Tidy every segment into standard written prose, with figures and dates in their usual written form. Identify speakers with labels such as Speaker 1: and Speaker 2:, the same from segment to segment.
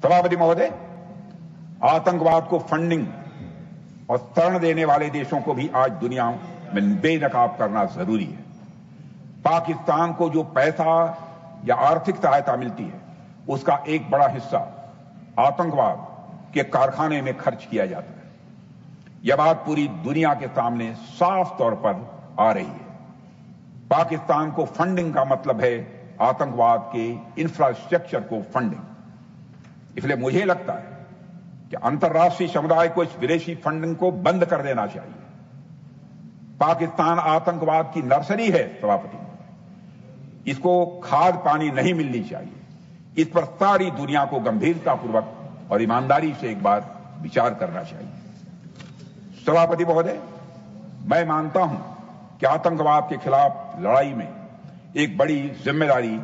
Speaker 1: सभापति महोदय, आतंकवाद को फंडिंग और शरण देने वाले देशों को भी आज दुनिया में बेनकाब करना जरूरी है। पाकिस्तान को जो पैसा या आर्थिक सहायता मिलती है उसका एक बड़ा हिस्सा आतंकवाद के कारखाने में खर्च किया जाता है। यह बात पूरी दुनिया के सामने साफ तौर पर आ रही है। पाकिस्तान को फंडिंग का मतलब है आतंकवाद के इंफ्रास्ट्रक्चर को फंडिंग। इसलिए मुझे लगता है कि अंतर्राष्ट्रीय समुदाय को इस विदेशी फंडिंग को बंद कर देना चाहिए। पाकिस्तान आतंकवाद की नर्सरी है सभापति, इसको खाद पानी नहीं मिलनी चाहिए। इस पर सारी दुनिया को गंभीरतापूर्वक और ईमानदारी से एक बार विचार करना चाहिए। सभापति महोदय, मैं मानता हूं कि आतंकवाद के खिलाफ लड़ाई में एक बड़ी जिम्मेदारी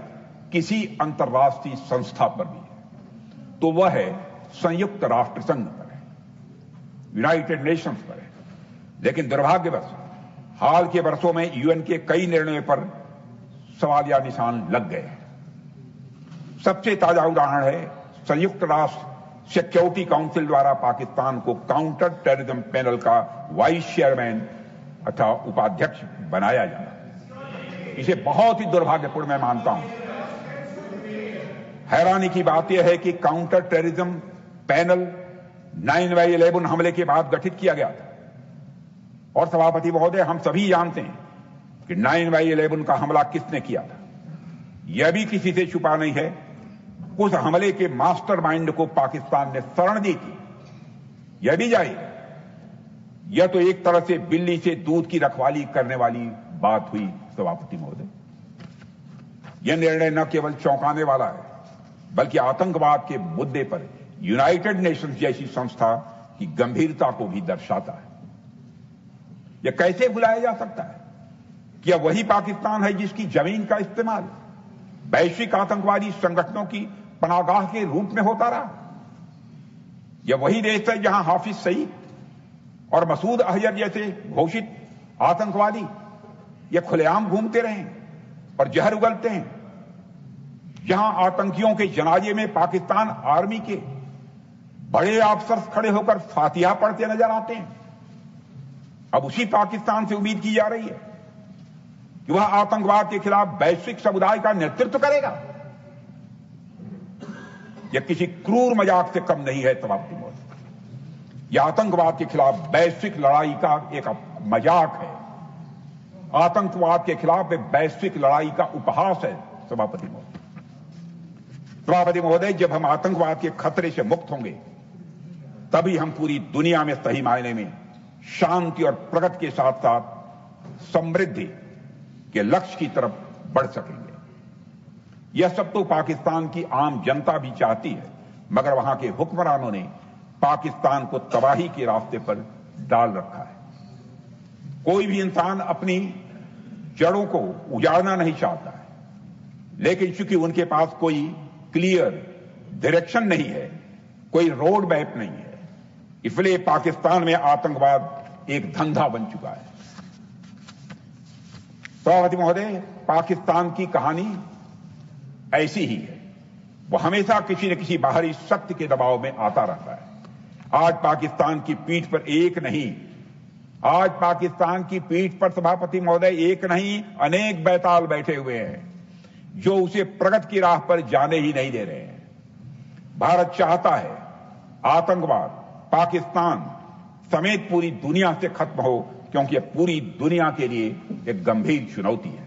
Speaker 1: किसी अंतर्राष्ट्रीय संस्था पर भी है, तो वह है संयुक्त राष्ट्र संघ पर है, यूनाइटेड नेशंस पर है। लेकिन दुर्भाग्यवश हाल के वर्षों में यूएन के कई निर्णयों पर सवालिया निशान लग गए हैं। सबसे ताजा उदाहरण है संयुक्त राष्ट्र सिक्योरिटी काउंसिल द्वारा पाकिस्तान को काउंटर टेररिज्म पैनल का वाइस चेयरमैन अथवा उपाध्यक्ष बनाया जाना। इसे बहुत ही दुर्भाग्यपूर्ण मैं मानता हूं। हैरानी की बात यह है कि काउंटर टेररिज्म पैनल 9/11 हमले के बाद गठित किया गया था और सभापति महोदय, हम सभी जानते हैं कि 9/11 का हमला किसने किया था। यह भी किसी से छुपा नहीं है, उस हमले के मास्टरमाइंड को पाकिस्तान ने शरण दी थी। यह भी जाहिर है, यह तो एक तरह से बिल्ली से दूध की रखवाली करने वाली बात हुई सभापति महोदय। यह निर्णय न केवल चौंकाने वाला है बल्कि आतंकवाद के मुद्दे पर यूनाइटेड नेशंस जैसी संस्था की गंभीरता को भी दर्शाता है। यह कैसे भुलाया जा सकता है कि यह वही पाकिस्तान है जिसकी जमीन का इस्तेमाल वैश्विक आतंकवादी संगठनों की पनाहगाह के रूप में होता रहा। यह वही देश है जहां हाफिज सईद और मसूद अजहर जैसे घोषित आतंकवादी यह खुलेआम घूमते रहे और जहर उगलते हैं। जहां आतंकियों के जनाजे में पाकिस्तान आर्मी के बड़े अफसर खड़े होकर फातिहा पढ़ते नजर आते हैं। अब उसी पाकिस्तान से उम्मीद की जा रही है कि वह आतंकवाद के खिलाफ वैश्विक समुदाय का नेतृत्व करेगा। यह किसी क्रूर मजाक से कम नहीं है सभापति महोदय। यह आतंकवाद के खिलाफ वैश्विक लड़ाई का एक मजाक है। आतंकवाद के खिलाफ एक वैश्विक लड़ाई का उपहास है सभापति महोदय। सभापति महोदय, जब हम आतंकवाद के खतरे से मुक्त होंगे तभी हम पूरी दुनिया में सही मायने में शांति और प्रगति के साथ साथ समृद्धि के लक्ष्य की तरफ बढ़ सकेंगे। यह सब तो पाकिस्तान की आम जनता भी चाहती है, मगर वहां के हुक्मरानों ने पाकिस्तान को तबाही के रास्ते पर डाल रखा है। कोई भी इंसान अपनी जड़ों को उजाड़ना नहीं चाहता है, लेकिन चूंकि उनके पास कोई क्लियर डायरेक्शन नहीं है, कोई रोड मैप नहीं है, इसलिए पाकिस्तान में आतंकवाद एक धंधा बन चुका है। सभापति महोदय, पाकिस्तान की कहानी ऐसी ही है। वो हमेशा किसी न किसी बाहरी शक्ति के दबाव में आता रहता है। आज पाकिस्तान की पीठ पर एक नहीं, आज पाकिस्तान की पीठ पर सभापति महोदय एक नहीं अनेक बैताल बैठे हुए हैं जो उसे प्रगति की राह पर जाने ही नहीं दे रहे हैं। भारत चाहता है आतंकवाद पाकिस्तान समेत पूरी दुनिया से खत्म हो, क्योंकि यह पूरी दुनिया के लिए एक गंभीर चुनौती है।